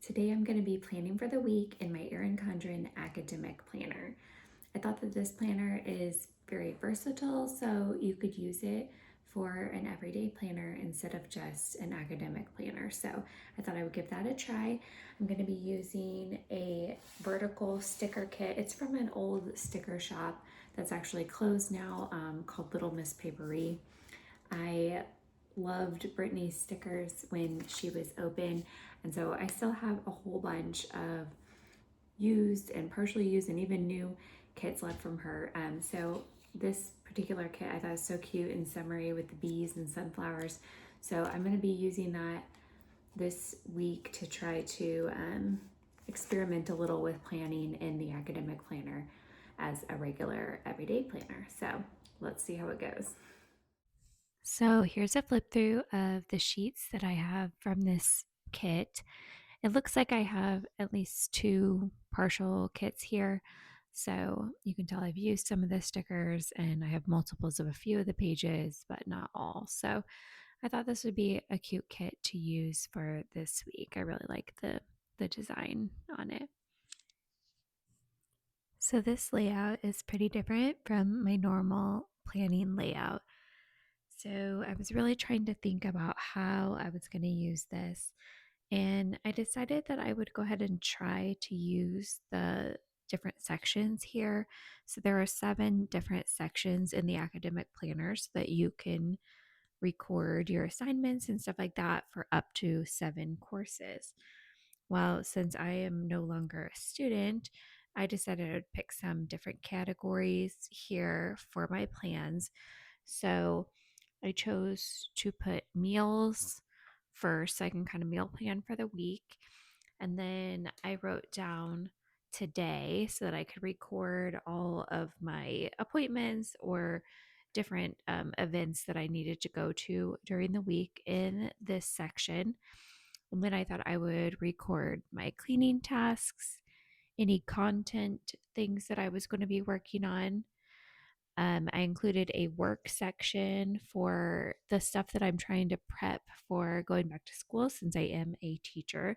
Today I'm going to be planning for the week in my Erin Condren Academic Planner. I thought that this planner is very versatile, so you could use it for an everyday planner instead of just an academic planner. So I thought I would give that a try. I'm going to be using a vertical sticker kit. It's from an old sticker shop that's actually closed now, called Little Miss Papery. I loved Brittany's stickers when she was open, and so I still have a whole bunch of used and partially used and even new kits left from her. So this particular kit I thought was so cute and summery with the bees and sunflowers. So I'm going to be using that this week to try to experiment a little with planning in the academic planner as a regular everyday planner. So let's see how it goes. So here's a flip through of the sheets that I have from this kit. It looks like I have at least two partial kits here. So you can tell I've used some of the stickers and I have multiples of a few of the pages, but not all. So I thought this would be a cute kit to use for this week. I really like the design on it. So this layout is pretty different from my normal planning layout. So I was really trying to think about how I was going to use this. And I decided that I would go ahead and try to use the different sections here. So there are 7 different sections in the academic planners that you can record your assignments and stuff like that for up to 7 courses. Well, since I am no longer a student, I decided I would pick some different categories here for my plans. So I chose to put meals first so I can kind of meal plan for the week. And then I wrote down today so that I could record all of my appointments or different events that I needed to go to during the week in this section. And then I thought I would record my cleaning tasks, any content things that I was going to be working on. I included a work section for the stuff that I'm trying to prep for going back to school since I am a teacher.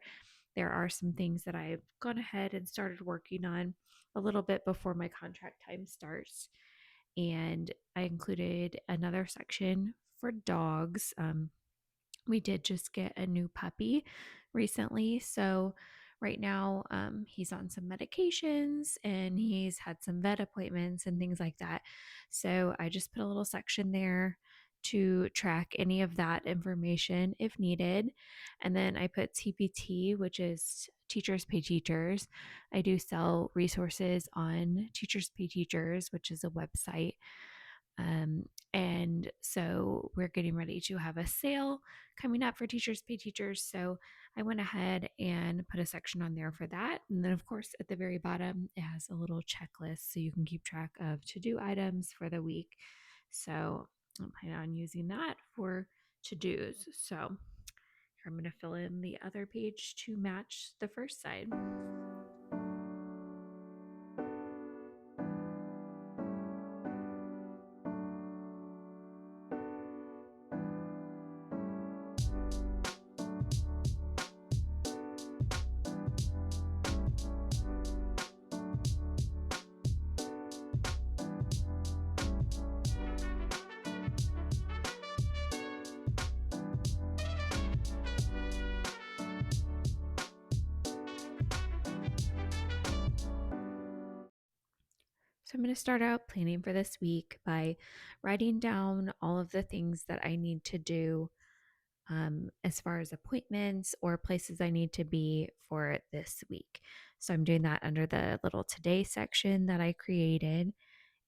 There are some things that I've gone ahead and started working on a little bit before my contract time starts. And I included another section for dogs. We did just get a new puppy recently. So, right now, he's on some medications and he's had some vet appointments and things like that. So, I just put a little section there to track any of that information if needed. And then I put TPT, which is Teachers Pay Teachers. I do sell resources on Teachers Pay Teachers, which is a website. And so we're getting ready to have a sale coming up for Teachers Pay Teachers. So I went ahead and put a section on there for that. And then, of course, at the very bottom, it has a little checklist so you can keep track of to do items for the week. So I'm planning on using that for to dos. So I'm going to fill in the other page to match the first side. So I'm going to start out planning for this week by writing down all of the things that I need to do as far as appointments or places I need to be for this week. So I'm doing that under the little today section that I created.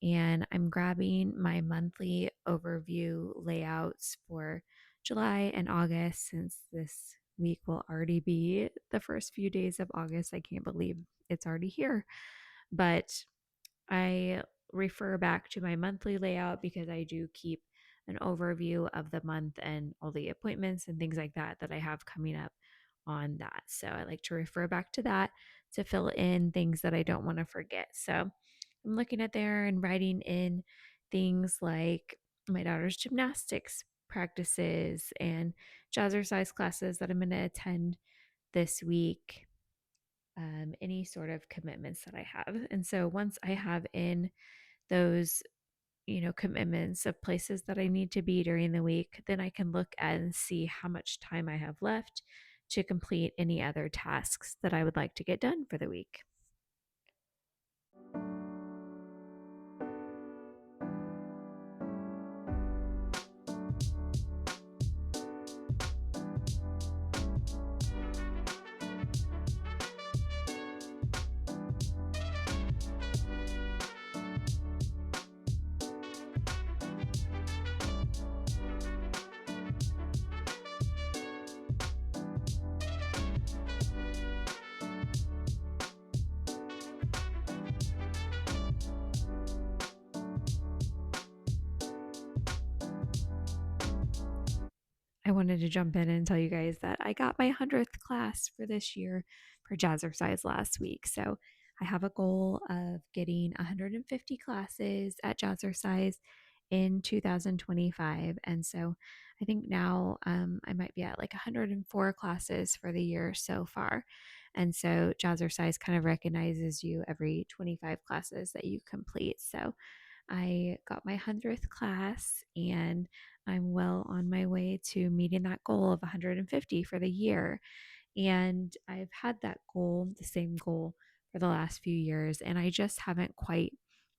And I'm grabbing my monthly overview layouts for July and August since this week will already be the first few days of August. I can't believe it's already here. But I refer back to my monthly layout because I do keep an overview of the month and all the appointments and things like that that I have coming up on that. So I like to refer back to that to fill in things that I don't want to forget. So I'm looking at there and writing in things like my daughter's gymnastics practices and jazzercise classes that I'm going to attend this week. any sort of commitments that I have. And so once I have in those, commitments of places that I need to be during the week, then I can look at and see how much time I have left to complete any other tasks that I would like to get done for the week. I wanted to jump in and tell you guys that I got my 100th class for this year for Jazzercise last week. So I have a goal of getting 150 classes at Jazzercise in 2025. And so I think now I might be at like 104 classes for the year so far. And so Jazzercise kind of recognizes you every 25 classes that you complete. So I got my 100th class and I'm well on my way to meeting that goal of 150 for the year. And I've had that goal, the same goal, for the last few years, and I just haven't quite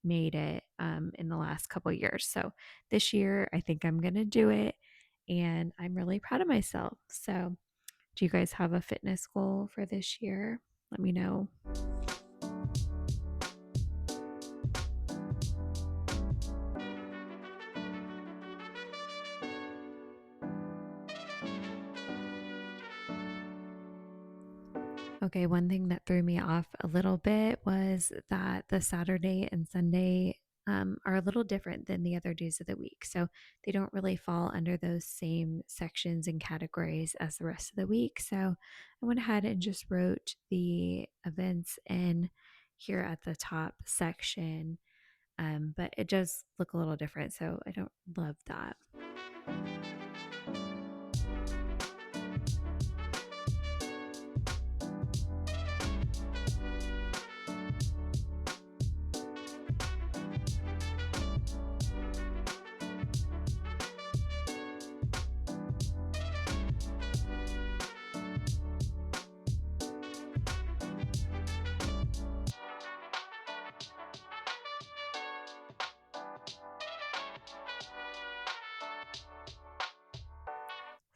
made it in the last couple years. So this year, I think I'm going to do it, and I'm really proud of myself. So, do you guys have a fitness goal for this year? Let me know. Okay, one thing that threw me off a little bit was that the Saturday and Sunday are a little different than the other days of the week. So they don't really fall under those same sections and categories as the rest of the week. So I went ahead and just wrote the events in here at the top section, but it does look a little different. So I don't love that.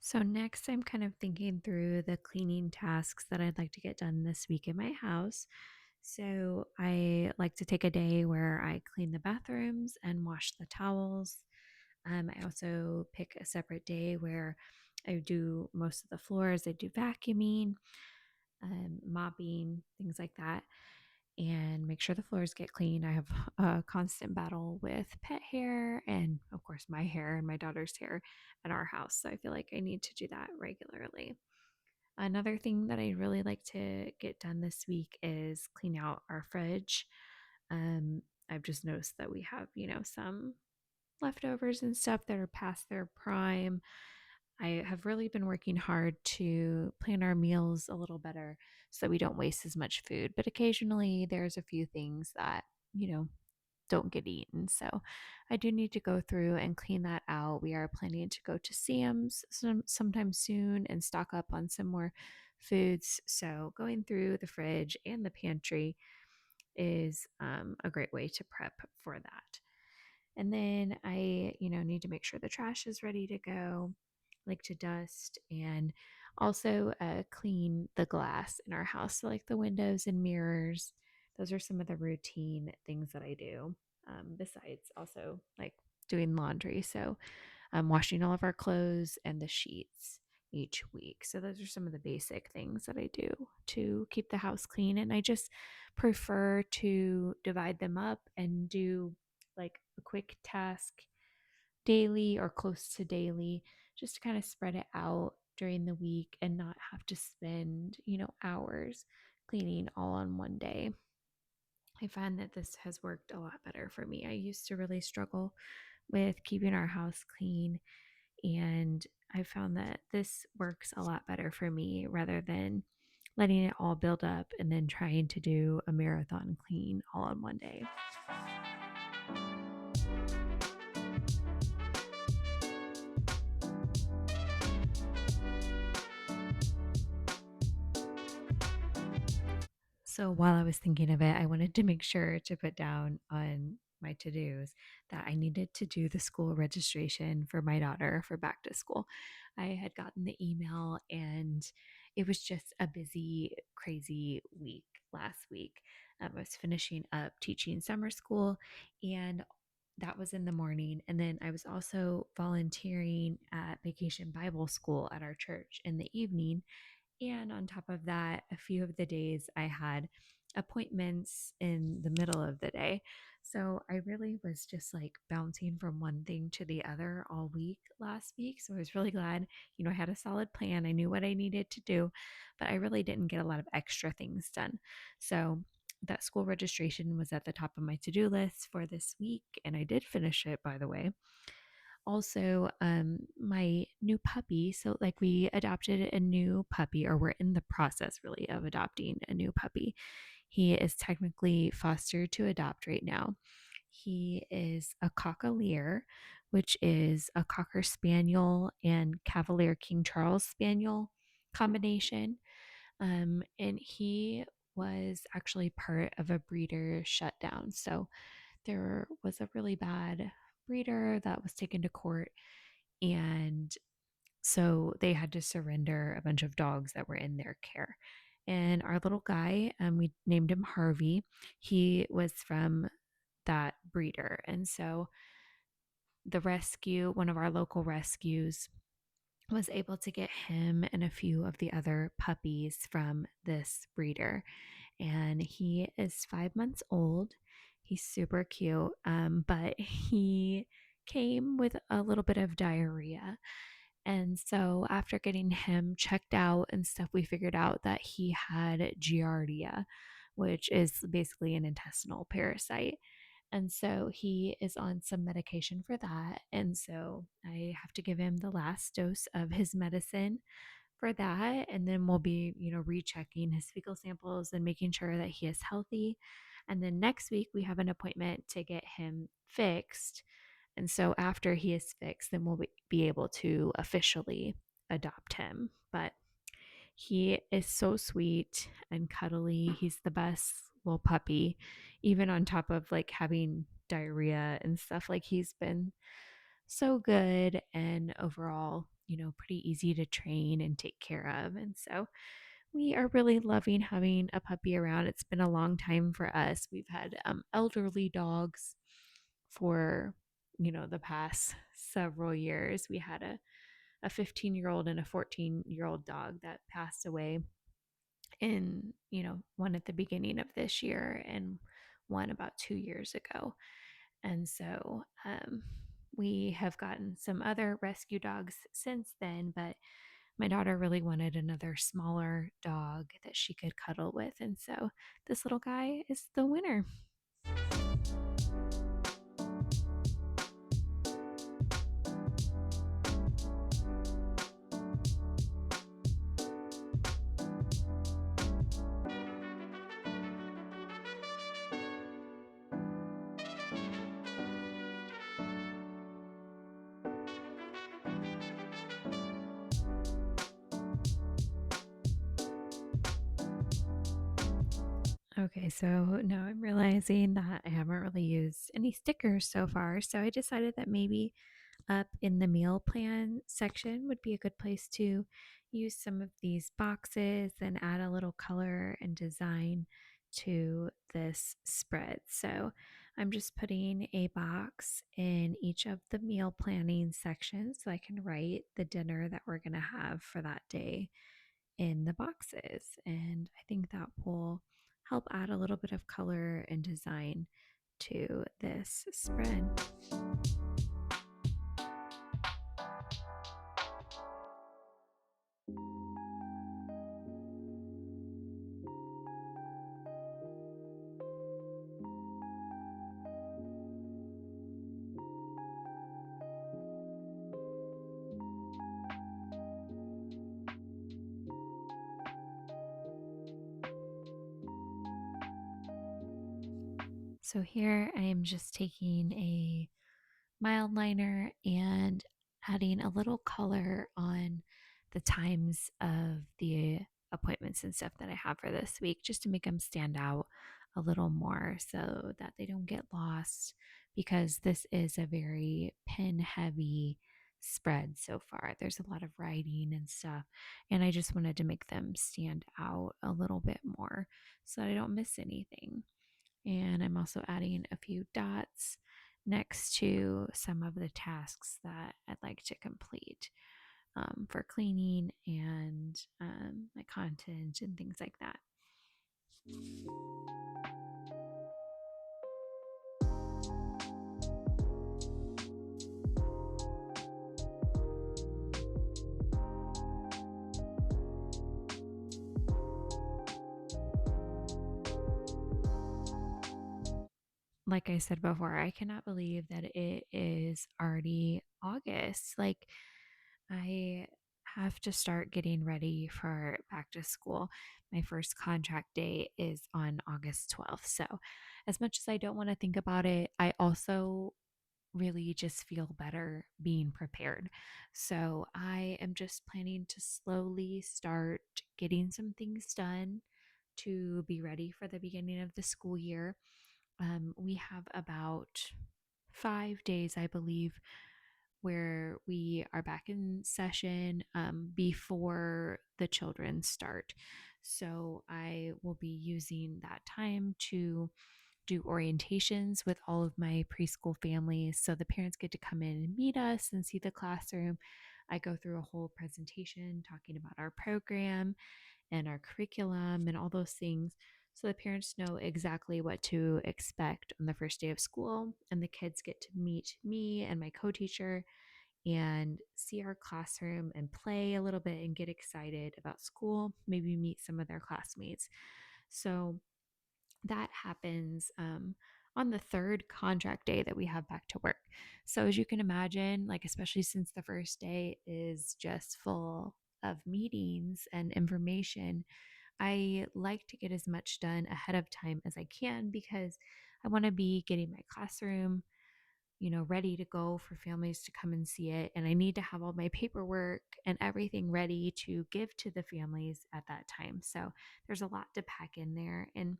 So, next, I'm kind of thinking through the cleaning tasks that I'd like to get done this week in my house. So, I like to take a day where I clean the bathrooms and wash the towels. I also pick a separate day where I do most of the floors, I do vacuuming, mopping, things like that, and make sure the floors get clean. I have a constant battle with pet hair and, of course, my hair and my daughter's hair at our house. So I feel like I need to do that regularly. Another thing that I really like to get done this week is clean out our fridge. Um, I've just noticed that we have, some leftovers and stuff that are past their prime. I have really been working hard to plan our meals a little better so that we don't waste as much food. But occasionally there's a few things that, don't get eaten. So I do need to go through and clean that out. We are planning to go to Sam's sometime soon and stock up on some more foods. So going through the fridge and the pantry is a great way to prep for that. And then I, need to make sure the trash is ready to go, like to dust, and also clean the glass in our house. So, like the windows and mirrors. Those are some of the routine things that I do. Besides also like doing laundry. So, washing all of our clothes and the sheets each week. So, those are some of the basic things that I do to keep the house clean. And I just prefer to divide them up and do like a quick task daily or close to daily, just to kind of spread it out during the week and not have to spend, hours cleaning all on one day. I find that this has worked a lot better for me. I used to really struggle with keeping our house clean, and I found that this works a lot better for me rather than letting it all build up and then trying to do a marathon clean all in one day. So while I was thinking of it, I wanted to make sure to put down on my to dos that I needed to do the school registration for my daughter for back to school. I had gotten the email and it was just a busy, crazy week last week. I was finishing up teaching summer school and that was in the morning. And then I was also volunteering at Vacation Bible School at our church in the evening. And on top of that, a few of the days I had appointments in the middle of the day. So I really was just like bouncing from one thing to the other all week last week. So I was really glad, I had a solid plan. I knew what I needed to do, but I really didn't get a lot of extra things done. So that school registration was at the top of my to do list for this week. And I did finish it, by the way. Also, my new puppy. So, like, we adopted a new puppy, or we're in the process really of adopting a new puppy. He is technically fostered to adopt right now. He is a cockalier, which is a Cocker Spaniel and Cavalier King Charles Spaniel combination. And he was actually part of a breeder shutdown. So, there was a really bad breeder that was taken to court, and so they had to surrender a bunch of dogs that were in their care. And our little guy, we named him Harvey. He was from that breeder. And so the rescue, one of our local rescues, was able to get him and a few of the other puppies from this breeder. And he is 5 months old. He's super cute, but he came with a little bit of diarrhea. And so, after getting him checked out and stuff, we figured out that he had Giardia, which is basically an intestinal parasite. And so he is on some medication for that. And so I have to give him the last dose of his medicine for that. And then we'll be, rechecking his fecal samples and making sure that he is healthy. And then next week, we have an appointment to get him fixed. And so after he is fixed, then we'll be able to officially adopt him. But he is so sweet and cuddly. He's the best little puppy, even on top of like having diarrhea and stuff. Like he's been so good and overall, pretty easy to train and take care of. And so we are really loving having a puppy around. It's been a long time for us. We've had elderly dogs for, the past several years. We had a 15-year-old and a 14-year-old dog that passed away in, one at the beginning of this year and one about 2 years ago. And so we have gotten some other rescue dogs since then, but my daughter really wanted another smaller dog that she could cuddle with. And so this little guy is the winner. Okay, so now I'm realizing that I haven't really used any stickers so far. So I decided that maybe up in the meal plan section would be a good place to use some of these boxes and add a little color and design to this spread. So I'm just putting a box in each of the meal planning sections so I can write the dinner that we're going to have for that day in the boxes. And I think that will help add a little bit of color and design to this spread. So here I am just taking a mild liner and adding a little color on the times of the appointments and stuff that I have for this week just to make them stand out a little more so that they don't get lost because this is a very pen heavy spread so far. There's a lot of writing and stuff, and I just wanted to make them stand out a little bit more so that I don't miss anything. And I'm also adding a few dots next to some of the tasks that I'd like to complete for cleaning and my content and things like that. Like I said before, I cannot believe that it is already August. Like, I have to start getting ready for back to school. My first contract day is on August 12th. So, as much as I don't want to think about it, I also really just feel better being prepared. So, I am just planning to slowly start getting some things done to be ready for the beginning of the school year. We have about 5 days, I believe, where we are back in session before the children start. So I will be using that time to do orientations with all of my preschool families. So the parents get to come in and meet us and see the classroom. I go through a whole presentation talking about our program and our curriculum and all those things. So the parents know exactly what to expect on the first day of school, and the kids get to meet me and my co teacher and see our classroom and play a little bit and get excited about school, maybe meet some of their classmates. So that happens on the third contract day that we have back to work. So, as you can imagine, like, especially since the first day is just full of meetings and information, I like to get as much done ahead of time as I can because I want to be getting my classroom, ready to go for families to come and see it. And I need to have all my paperwork and everything ready to give to the families at that time. So there's a lot to pack in there. And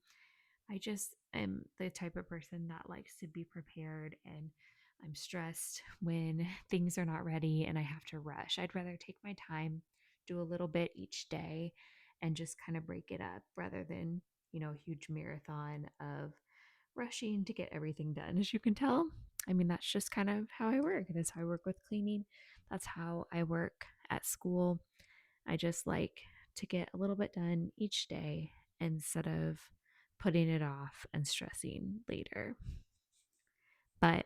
I just am the type of person that likes to be prepared, and I'm stressed when things are not ready and I have to rush. I'd rather take my time, do a little bit each day, and just kind of break it up rather than, a huge marathon of rushing to get everything done. As you can tell, I mean, that's just kind of how I work. That's how I work with cleaning. That's how I work at school. I just like to get a little bit done each day instead of putting it off and stressing later. But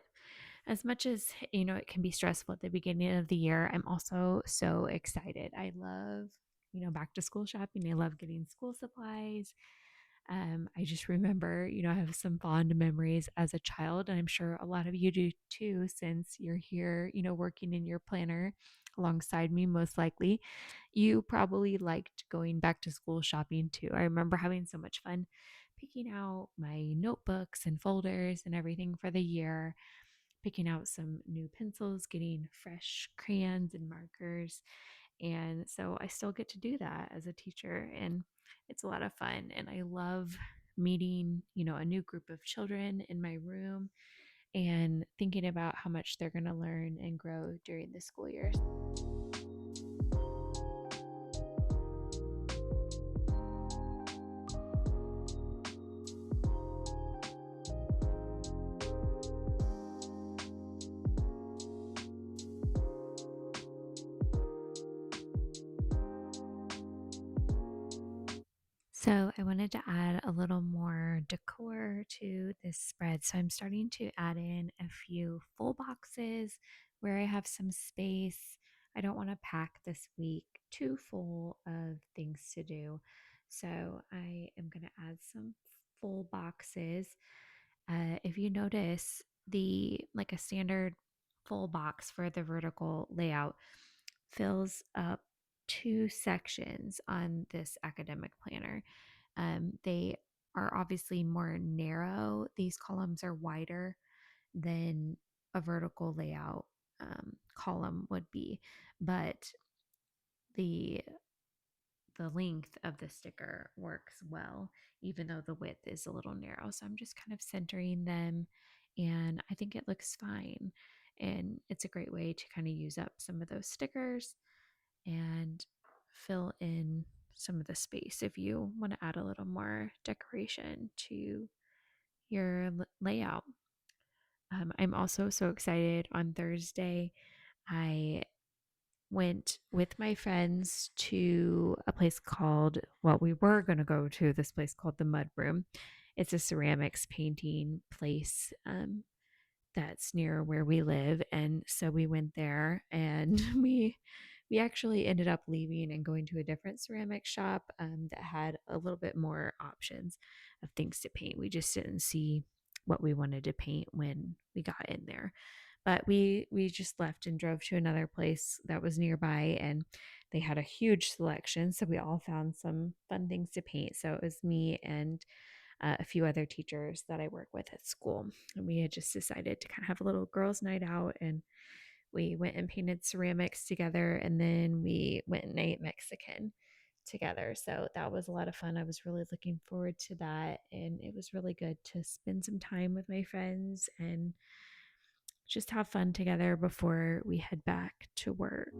as much as, it can be stressful at the beginning of the year, I'm also so excited. I love, back to school shopping. I love getting school supplies. I just remember, I have some fond memories as a child, and I'm sure a lot of you do too, since you're here, working in your planner alongside me, most likely. You probably liked going back to school shopping too. I remember having so much fun picking out my notebooks and folders and everything for the year, picking out some new pencils, getting fresh crayons and markers. And so I still get to do that as a teacher, and it's a lot of fun. And I love meeting, a new group of children in my room and thinking about how much they're going to learn and grow during the school year. So I wanted to add a little more decor to this spread. So I'm starting to add in a few full boxes where I have some space. I don't want to pack this week too full of things to do. So I am going to add some full boxes. If you notice, the like a standard full box for the vertical layout fills up two sections on this academic planner. They are obviously more narrow. These columns are wider than a vertical layout column would be, but the the length of the sticker works well, even though the width is a little narrow. So I'm just kind of centering them, and I think it looks fine. And it's a great way to kind of use up some of those stickers and fill in some of the space if you want to add a little more decoration to your layout. I'm also so excited. On Thursday, I went with my friends to a place called, well, we were going to go to this place called the Mud Room. It's a ceramics painting place that's near where we live. And so we went there, and we actually ended up leaving and going to a different ceramic shop that had a little bit more options of things to paint. We just didn't see what we wanted to paint when we got in there. But we just left and drove to another place that was nearby, and they had a huge selection. So we all found some fun things to paint. So it was me and a few other teachers that I work with at school. And we had just decided to kind of have a little girls' night out, and we went and painted ceramics together, and then we went and ate Mexican together. So that was a lot of fun. I was really looking forward to that, and it was really good to spend some time with my friends and just have fun together before we head back to work.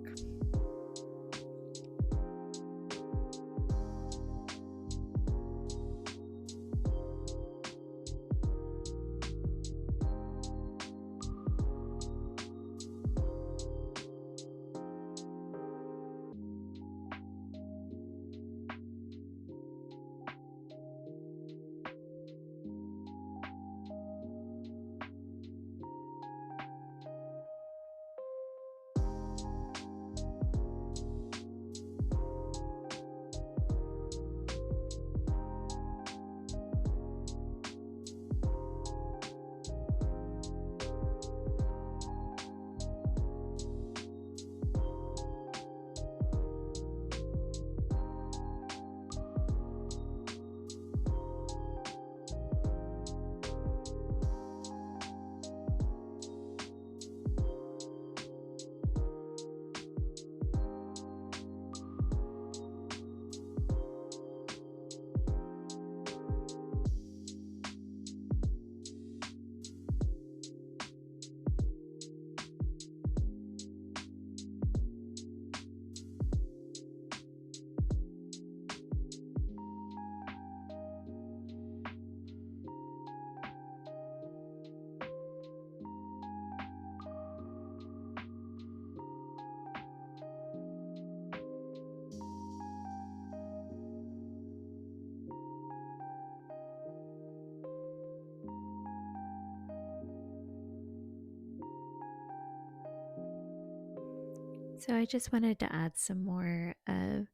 So I just wanted to add some more of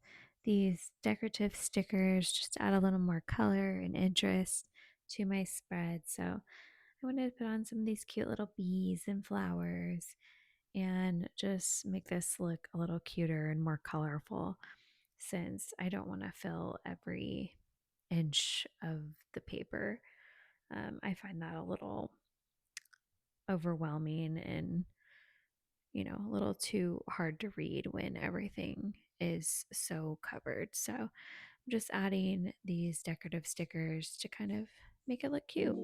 these decorative stickers, just to add a little more color and interest to my spread. So I wanted to put on some of these cute little bees and flowers and just make this look a little cuter and more colorful, since I don't want to fill every inch of the paper. I find that a little overwhelming and a little too hard to read when everything is so covered. So I'm just adding these decorative stickers to kind of make it look cute.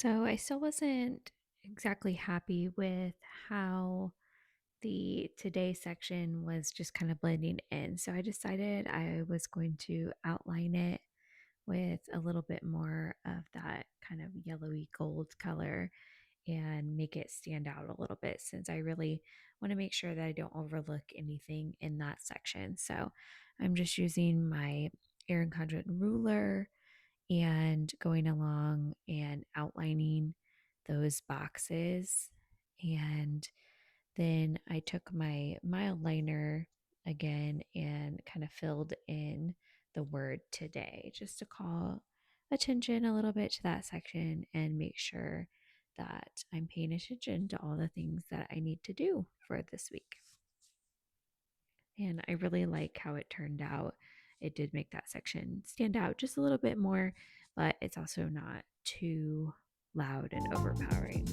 So I still wasn't exactly happy with how the today section was just kind of blending in. So I decided I was going to outline it with a little bit more of that kind of yellowy gold color and make it stand out a little bit, since I really want to make sure that I don't overlook anything in that section. So I'm just using my Erin Condren ruler and going along and outlining those boxes. And then I took my mild liner again and kind of filled in the word today, just to call attention a little bit to that section and make sure that I'm paying attention to all the things that I need to do for this week. And I really like how it turned out. It did make that section stand out just a little bit more, but it's also not too loud and overpowering.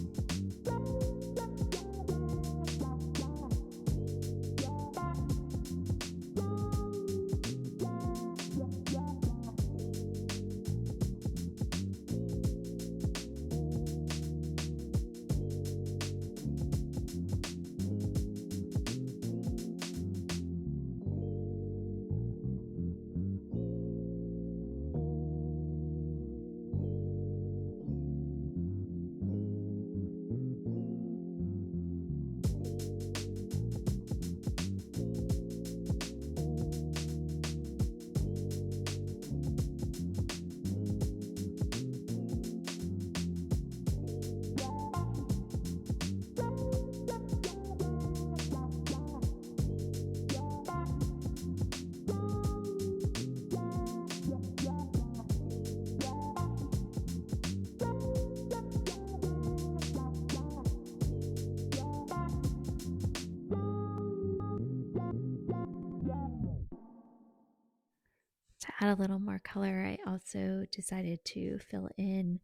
To add a little more color, I also decided to fill in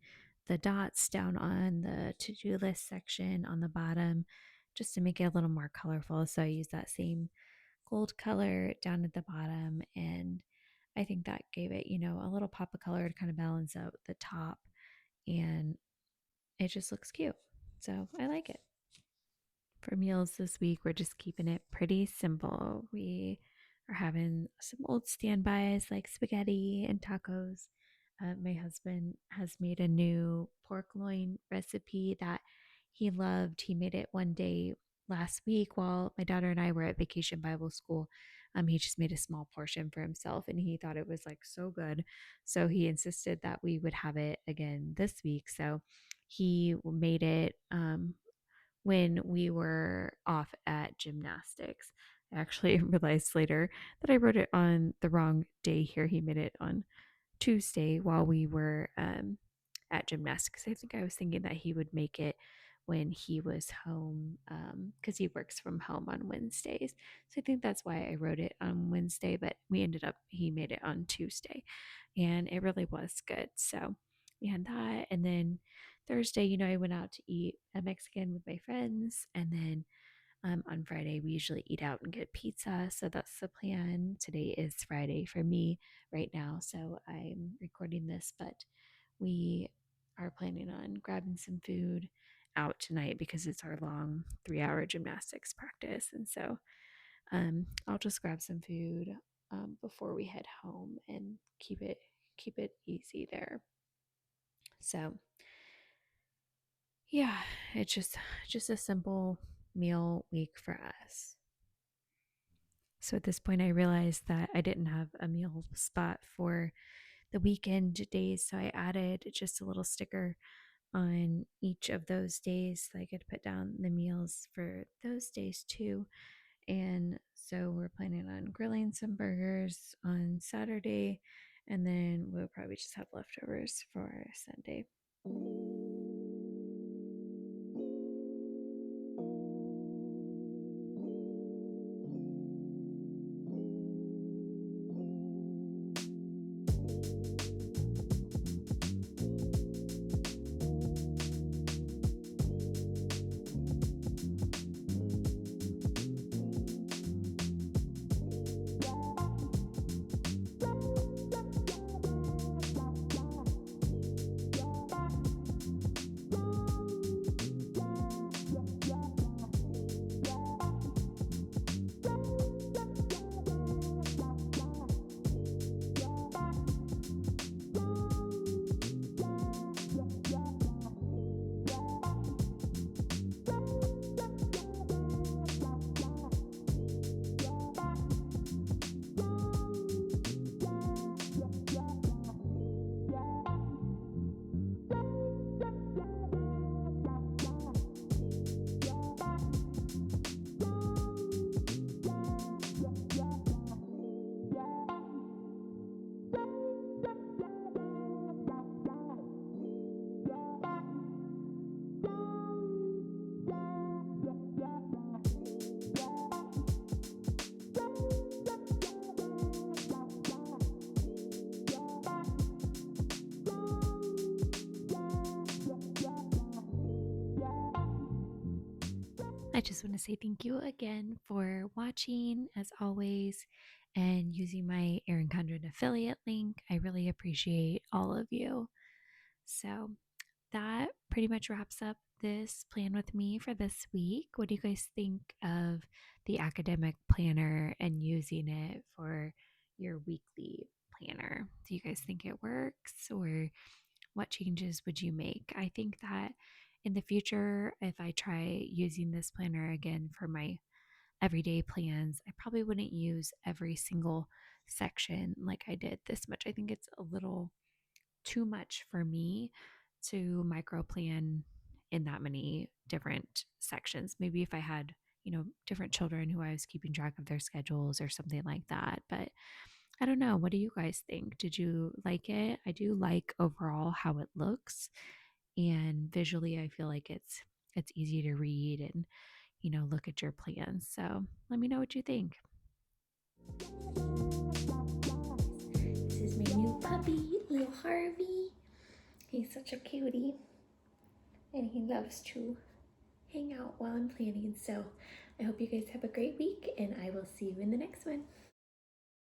the dots down on the to-do list section on the bottom just to make it a little more colorful. So I used that same gold color down at the bottom, and I think that gave it, a little pop of color to kind of balance out the top, and it just looks cute. So I like it. For meals this week, we're just keeping it pretty simple. We are having some old standbys like spaghetti and tacos. My husband has made a new pork loin recipe that he loved. He made it one day last week while my daughter and I were at Vacation Bible School. He just made a small portion for himself and he thought it was like so good. So he insisted that we would have it again this week. So he made it when we were off at gymnastics. I actually realized later that I wrote it on the wrong day here. He made it on Tuesday while we were at gymnastics. I think I was thinking that he would make it when he was home because he works from home on Wednesdays. So I think that's why I wrote it on Wednesday, but he made it on Tuesday and it really was good. So we had that. And then Thursday, I went out to eat a Mexican with my friends. And then on Friday, we usually eat out and get pizza. So that's the plan. Today is Friday for me right now. So I'm recording this, but we are planning on grabbing some food out tonight because it's our long 3-hour gymnastics practice. And so I'll just grab some food before we head home and keep it easy there. So yeah, it's just a simple meal week for us. So at this point, I realized that I didn't have a meal spot for the weekend days. So I added just a little sticker on each of those days so I could put down the meals for those days too. And so we're planning on grilling some burgers on Saturday, and then we'll probably just have leftovers for Sunday. I just want to say thank you again for watching, as always, and using my Erin Condren affiliate link. I really appreciate all of you. So, that pretty much wraps up this plan with me for this week. What do you guys think of the academic planner and using it for your weekly planner? Do you guys think it works, or what changes would you make? I think that in the future, if I try using this planner again for my everyday plans, I probably wouldn't use every single section like I did this much. I think it's a little too much for me to micro plan in that many different sections. Maybe if I had, different children who I was keeping track of their schedules or something like that. But I don't know. What do you guys think? Did you like it? I do like overall how it looks, and visually I feel like it's easy to read and look at your plans. So, let me know what you think. This is my new puppy, little Harvey. He's such a cutie, and he loves to hang out while I'm planning. So I hope you guys have a great week, and I will see you in the next one.